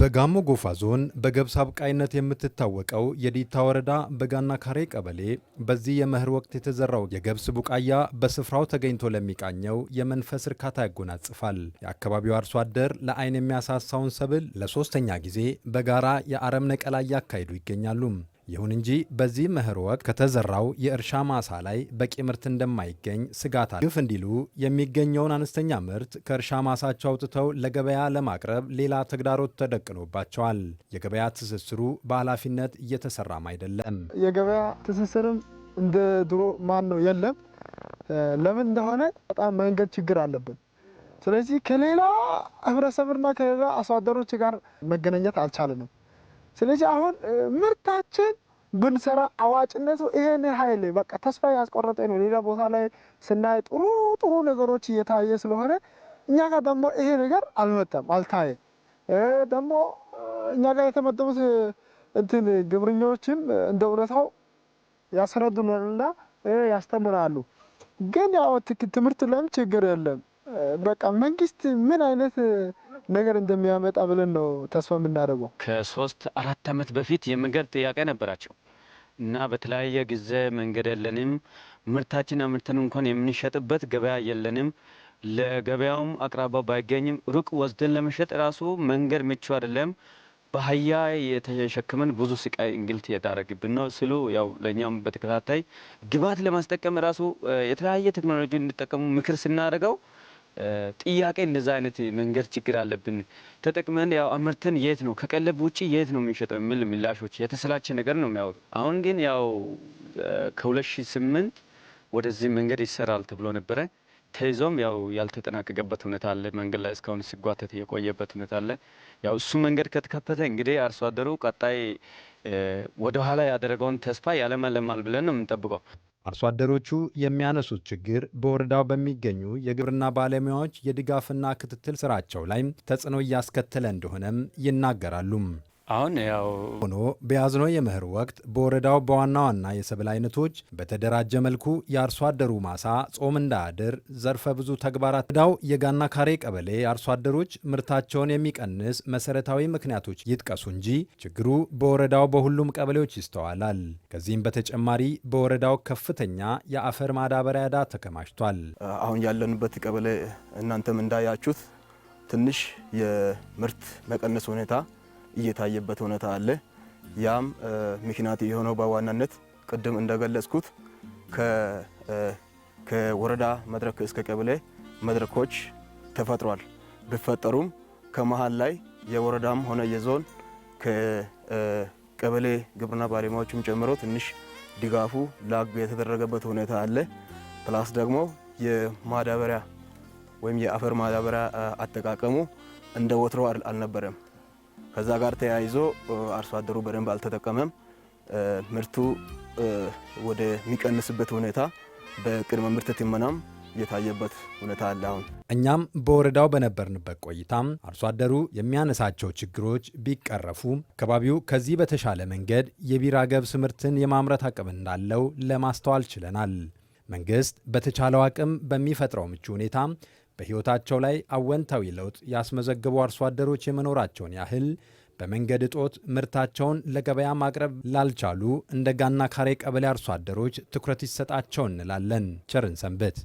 በጋሞ ጎፋ ዞን በገብስ አብቃይነት የምትታወቀው የዲታ ወረዳ በጋና ካሬ ቀበሌ በዚህ የመኸር ወቅት የተዘራው የገብስ ቡቃያ በስፍራው ተገኝቶ ለሚቃኘው የመንፈስ እርካታ ያጎናጽፋል። የአካባቢው አርሶ አደር ለዓይን የሚያሳሳውን ሰብል ለሶስተኛ ጊዜ በጋራ የአረም ነቀላ እያካሄዱ ይገኛሉ። ይሁን እንጂ በዚህ መኸር ወቅት ከተዘራው የእርሻ ማሳ ላይ በቂ ምርት እንደማይገኝ ስጋት አለ። ግፍ እንዲሉ የሚገኘውን አነስተኛ ምርት ከእርሻ ማሳቸው አውጥተው ለገበያ ለማቅረብ ሌላ ተግዳሮት ተደቅኖባቸዋል። የገበያ ትስስሩ በኃላፊነት እየተሰራም አይደለም። የገበያ ትስስርም እንደ ድሮ የለም። ለምን እንደሆነ በጣም መንገድ ችግር አለብን። ስለዚህ ከሌላ ህብረተሰብና ከሌላ አርሶ አደሮች ጋር መገናኘት አልቻለንም። ስለዚህ አሁን ምርታችን ብንሰራ አዋጭነቱ ይሄን ኃይል በቃ ተስፋ ያስቆረጠ ነው። ሌላ ቦታ ላይ ስናይ ጥሩ ነገሮች እየታየ ስለሆነ እኛ ጋር ደግሞ ይሄ ነገር አልታየም። ደግሞ እኛ ጋር የተመደቡት ግብርኞችም እንደ እውነታው ያስረዱናልና ያስተምራሉ። ግን ያው ትምህርት ለም ችግር የለም። በቃ መንግስት ምን አይነት ነገር እንደሚያመጣ ብለን ነው ተስፋ የምናደርገው። ከ3-4 ዓመት በፊት የመንገድ ጥያቄ ነበራቸው እና በተለያየ ጊዜ መንገድ የለንም፣ ምርታችን አምርተን እንኳን የምንሸጥበት ገበያ የለንም፣ ለገበያውም አቅራባ ባይገኝም ሩቅ ወስደን ለመሸጥ ራሱ መንገድ ምቹ አይደለም፣ በአህያ የተሸከመን ብዙ ስቃይ እንግልት የዳረግብን ነው ሲሉ ያው ለኛም በተከታታይ ግብዓት ለማስጠቀም ራሱ የተለያየ ቴክኖሎጂ እንዲጠቀሙ ምክር ስናደርገው ጥያቄ እንደዛ አይነት መንገድ ችግር አለብን ተጠቅመን ያው አመርተን የት ነው ከቀለብ ውጪ የት ነው የሚሸጠው የሚል ምላሾች የተሰላቸ ነገር ነው የሚያወሩ። አሁን ግን ያው ከ2008 ወደዚህ መንገድ ይሰራል ተብሎ ነበረ ተይዞም ያው ያልተጠናቀቀበት ሁኔታ አለ። መንገድ ላይ እስካሁን ሲጓተት የቆየበት ሁኔታ አለ። ያው እሱ መንገድ ከተከፈተ እንግዲህ አርሶ አደሩ ቀጣይ ወደ ኋላ ያደረገውን ተስፋ ያለመልማል ብለን ነው የምንጠብቀው። አርሶ አደሮቹ የሚያነሱት ችግር በወረዳው በሚገኙ የግብርና ባለሙያዎች የድጋፍና ክትትል ስራቸው ላይ ተጽዕኖ እያስከተለ እንደሆነም ይናገራሉ። አሁን ያው ሆኖ በያዝነው የመኸር ወቅት በወረዳው በዋና ዋና የሰብል አይነቶች በተደራጀ መልኩ የአርሶ አደሩ ማሳ ጾም እንዳያድር ዘርፈ ብዙ ተግባራት ወረዳው የጋና ካሬ ቀበሌ አርሶ አደሮች ምርታቸውን የሚቀንስ መሰረታዊ ምክንያቶች ይጥቀሱ እንጂ ችግሩ በወረዳው በሁሉም ቀበሌዎች ይስተዋላል። ከዚህም በተጨማሪ በወረዳው ከፍተኛ የአፈር ማዳበሪያ ዕዳ ተከማችቷል። አሁን ያለንበት ቀበሌ እናንተም እንዳያችሁት ትንሽ የምርት መቀነስ ሁኔታ እየታየበት ሁኔታ አለ። ያም ምክንያት የሆነው በዋናነት ቅድም እንደገለጽኩት ከወረዳ መድረክ እስከ ቀበሌ መድረኮች ተፈጥሯል። ቢፈጠሩም ከመሃል ላይ የወረዳም ሆነ የዞን ከቀበሌ ግብርና ባለሙያዎችም ጨምሮ ትንሽ ድጋፉ ላግ የተደረገበት ሁኔታ አለ። ፕላስ ደግሞ የማዳበሪያ ወይም የአፈር ማዳበሪያ አጠቃቀሙ እንደ ወትሮ አልነበረም። ከዛ ጋር ተያይዞ አርሶ አደሩ በደንብ አልተጠቀመም። ምርቱ ወደ ሚቀንስበት ሁኔታ በቅድመ ምርት ትመናም የታየበት ሁኔታ አለ። አሁን እኛም በወረዳው በነበርንበት ቆይታም አርሶ አደሩ የሚያነሳቸው ችግሮች ቢቀረፉ አካባቢው ከዚህ በተሻለ መንገድ የቢራ ገብስ ምርትን የማምረት አቅም እንዳለው ለማስተዋል ችለናል። መንግስት በተቻለው አቅም በሚፈጥረው ምቹ ሁኔታ በሕይወታቸው ላይ አወንታዊ ለውጥ ያስመዘገቡ አርሶ አደሮች የመኖራቸውን ያህል በመንገድ እጦት ምርታቸውን ለገበያ ማቅረብ ላልቻሉ እንደ ጋና ካሬ ቀበሌ አርሶ አደሮች ትኩረት ይሰጣቸው እንላለን። ቸርን ሰንብት።